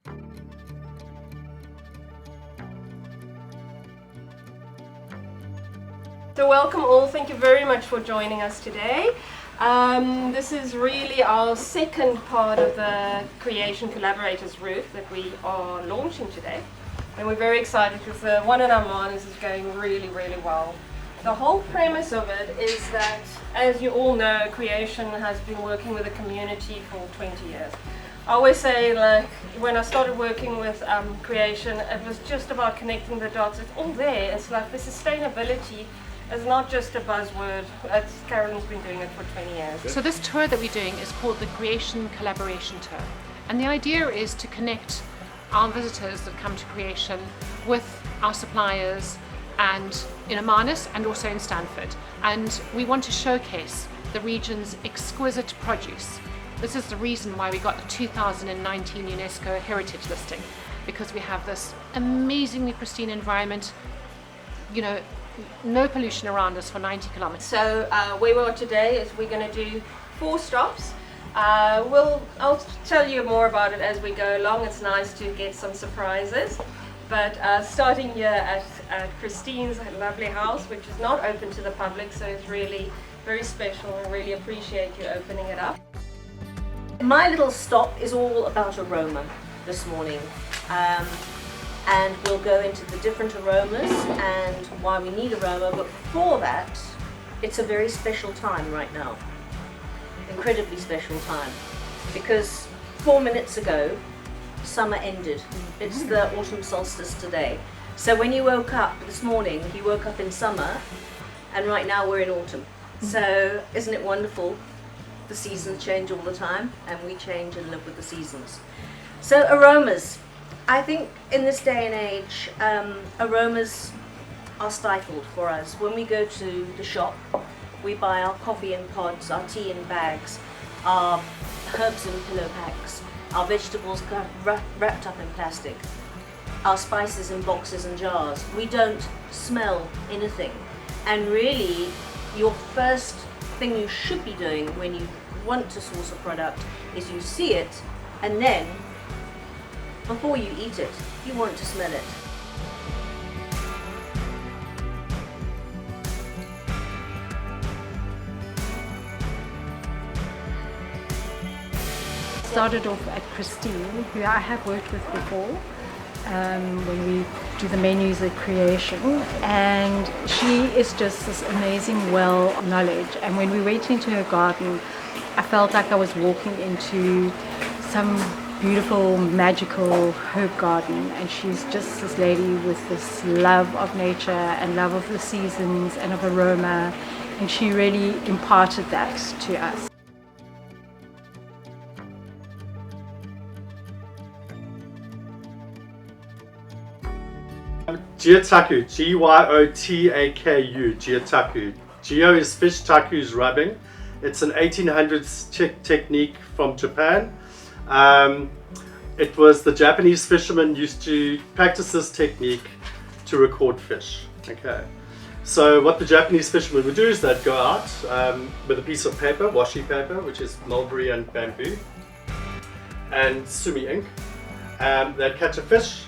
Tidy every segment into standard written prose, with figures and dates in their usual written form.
So welcome all, thank you very much for joining us today. This is really our second part of the Creation Collaborators route that we are launching today. And we're very excited because the one in Mann is going really, really well. The whole premise of it is that, as you all know, Creation has been working with the community for 20 years. I always say, like, when I started working with Creation, it was just about connecting the dots. It's all there. It's like the sustainability is not just a buzzword. Carolyn's been doing it for 20 years. So this tour that we're doing is called the Creation Collaboration Tour. And the idea is to connect our visitors that come to Creation with our suppliers and in Mann and also in Stanford. And we want to showcase the region's exquisite produce. This is the reason why we got the 2019 UNESCO Heritage listing, because we have this amazingly pristine environment, you know, no pollution around us for 90 kilometers. So where we are today is we're going to do 4 stops. I'll tell you more about it as we go along. It's nice to get some surprises. But starting here at Christine's lovely house, which is not open to the public, so it's really very special. I really appreciate you opening it up. My little stop is all about aroma this morning. And we'll go into the different aromas and why we need aroma, but before that, it's a very special time right now. Incredibly special time. Because 4 minutes ago, summer ended. It's the autumn solstice today. So when you woke up this morning, you woke up in summer, and right now we're in autumn. So isn't it wonderful? The seasons change all the time, and we change and live with the seasons. So aromas. I think in this day and age, aromas are stifled for us. When we go to the shop, we buy our coffee in pods, our tea in bags, our herbs in pillow packs, our vegetables wrapped up in plastic, our spices in boxes and jars. We don't smell anything. And really, your first thing you should be doing when you want to source a product is you see it, and then before you eat it, you want to smell it. Started off at Christine, who I have worked with before, when we do the menus at Creation, and she is just this amazing well of knowledge. And when we went into her garden, I felt like I was walking into some beautiful, magical herb garden, and she's just this lady with this love of nature and love of the seasons and of aroma, and she really imparted that to us. Gyotaku, G-Y-O-T-A-K-U, Gyotaku. Gyo is fish, taku is rubbing. It's an 1800s technique from Japan. It was the Japanese fishermen used to practice this technique to record fish. Okay, so what the Japanese fishermen would do is they'd go out with a piece of paper, washi paper, which is mulberry and bamboo, and sumi ink. They'd catch a fish.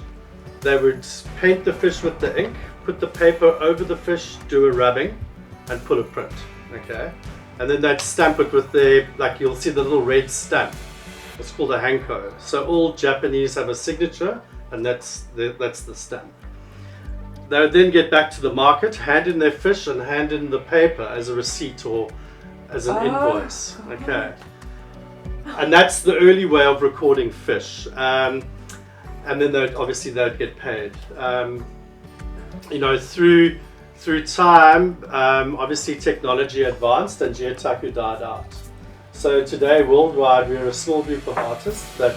They would paint the fish with the ink, put the paper over the fish, do a rubbing, and pull a print. Okay, and then they'd stamp it with the, like you'll see the little red stamp. It's called a hanko. So all Japanese have a signature, and that's the stamp. They would then get back to the market, hand in their fish, and hand in the paper as a receipt or as an invoice. Okay, and that's the early way of recording fish. And then they'd get paid. You know, through time, obviously technology advanced and Gyotaku died out. So today, worldwide, we're a small group of artists that,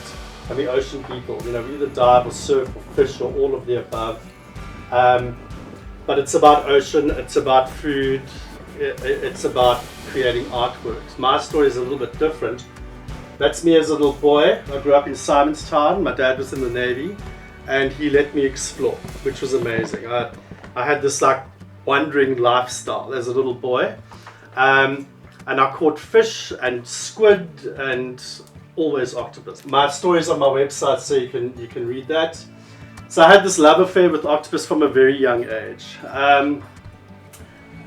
I mean, ocean people. You know, we either dive or surf or fish or all of the above. But it's about ocean, it's about food, it's about creating artworks. My story is a little bit different. That's me as a little boy. I grew up in Simonstown. My dad was in the Navy, and he let me explore, which was amazing. I had this like wandering lifestyle as a little boy, and I caught fish and squid and always octopus. My story's on my website, so you can read that. So I had this love affair with octopus from a very young age.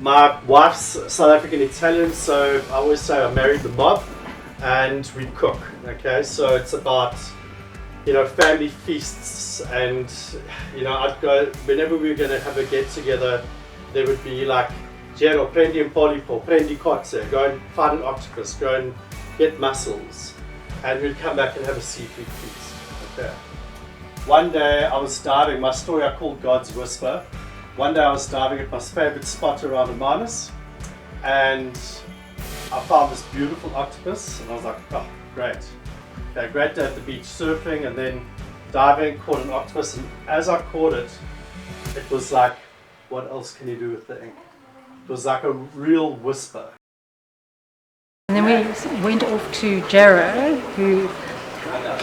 My wife's South African Italian, so I always say I married the mob, and we cook. Okay, so it's about, you know, family feasts, and you know, I'd go whenever we were going to have a get together. There would be like, Gero, prendi un polipo, prendi cozze, go and find an octopus, go and get mussels, and we'd come back and have a seafood feast. Okay. One day I was diving, my story I called God's Whisper. One day I was diving at my favorite spot around Amanus, and I found this beautiful octopus, and I was like, oh, great. Okay, great day at the beach surfing, and then diving, caught an octopus, and as I caught it, it was like, what else can you do with the ink? It was like a real whisper. And then we went off to Jero, who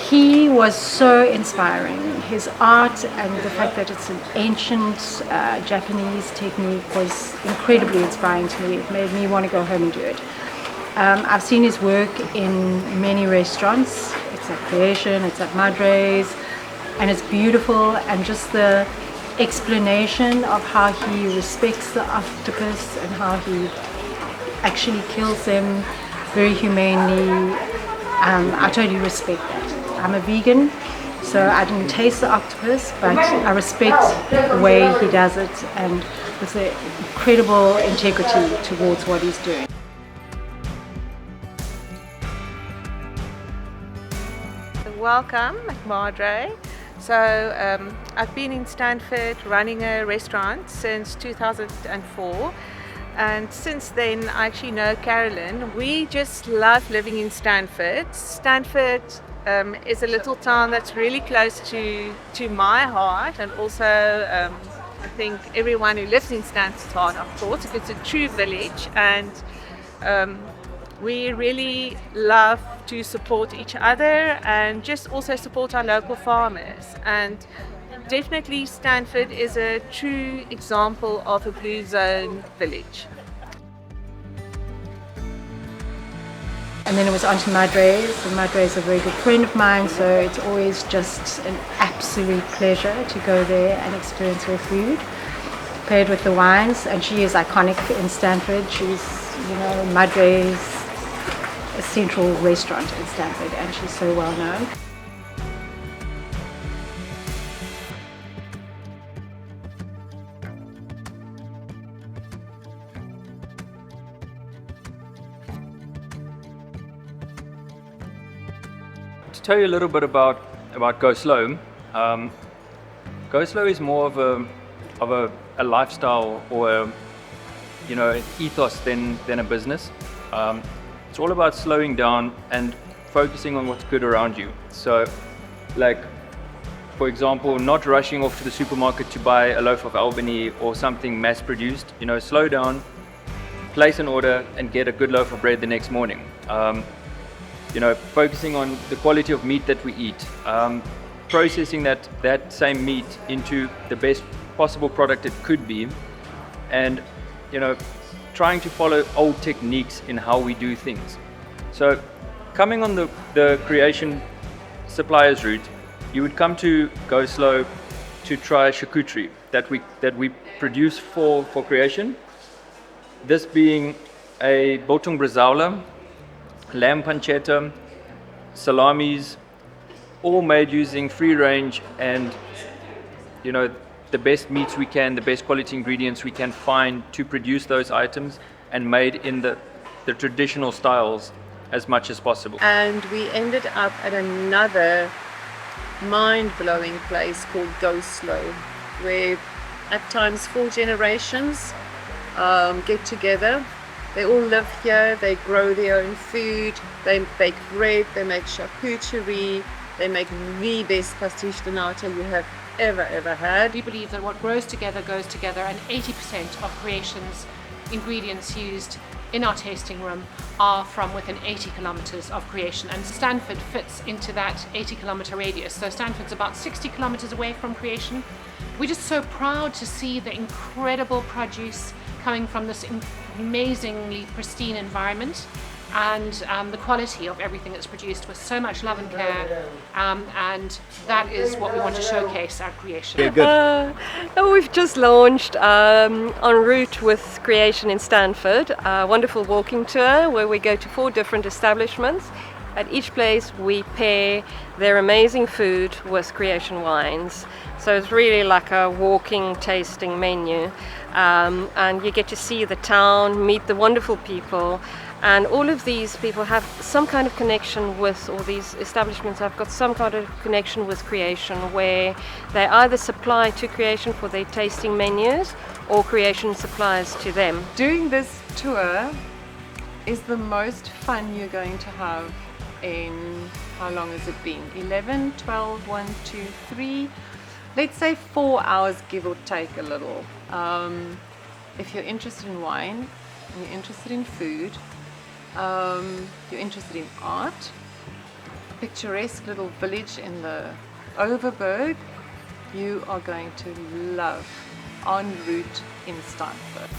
he was so inspiring. His art and the fact that it's an ancient Japanese technique was incredibly inspiring to me. It made me want to go home and do it. I've seen his work in many restaurants. It's at Creation, it's at Madre's, and it's beautiful, and just the explanation of how he respects the octopus and how he actually kills them very humanely. I totally respect that. I'm a vegan, so I didn't taste the octopus, but I respect the way he does it, and with the incredible integrity towards what he's doing. Welcome at Madre. So I've been in Stanford running a restaurant since 2004, and since then I actually know Carolyn. We just love living in Stanford. Stanford is a little town that's really close to my heart, and also I think everyone who lives in Stanford's heart, of course. It's a true village, and we really love to support each other and just also support our local farmers. And definitely Stanford is a true example of a blue zone village. And then it was on to Madre's, and Madre's a very good friend of mine, so it's always just an absolute pleasure to go there and experience her food, paired with the wines. And she is iconic in Stanford. She's, you know, Madre's a central restaurant in Stanford, and she's so well known. To tell you a little bit about Go Slow, Go Slow is more of a lifestyle, or an ethos than a business. It's all about slowing down and focusing on what's good around you. So, like, for example, not rushing off to the supermarket to buy a loaf of Albany or something mass-produced. Slow down, place an order, and get a good loaf of bread the next morning. Focusing on the quality of meat that we eat, processing that same meat into the best possible product it could be, and trying to follow old techniques in how we do things. So coming on the creation suppliers route, you would come to Go Slow to try charcuterie that we produce for creation. This being a biltong bresaola, lamb pancetta, salamis, all made using free range and the best meats we can, the best quality ingredients we can find to produce those items, and made in the traditional styles as much as possible. And we ended up at another mind-blowing place called Go Slow, where at times 4 generations get together. They all live here, they grow their own food, they bake bread, they make charcuterie, they make the best pastiche de nata you have ever had. We believe that what grows together goes together, and 80% of Creation's ingredients used in our tasting room are from within 80 kilometres of Creation, and Stanford fits into that 80 kilometre radius. So Stanford's about 60 kilometres away from Creation. We're just so proud to see the incredible produce coming from this amazingly pristine environment, and the quality of everything that's produced with so much love and care, and that is what we want to showcase at Creation. We've just launched en route with Creation in Stanford, a wonderful walking tour where we go to 4 different establishments. At each place we pair their amazing food with Creation wines. So it's really like a walking, tasting menu. And you get to see the town, meet the wonderful people, and all of these people have some kind of connection with, or these establishments have got some kind of connection with Creation, where they either supply to Creation for their tasting menus or Creation supplies to them. Doing this tour is the most fun you're going to have in, how long has it been? 11, 12, 1, 2, 3, let's say 4 hours, give or take a little. If you're interested in wine, and you're interested in food, you're interested in art, picturesque little village in the Overberg, you are going to love En route in Stanford.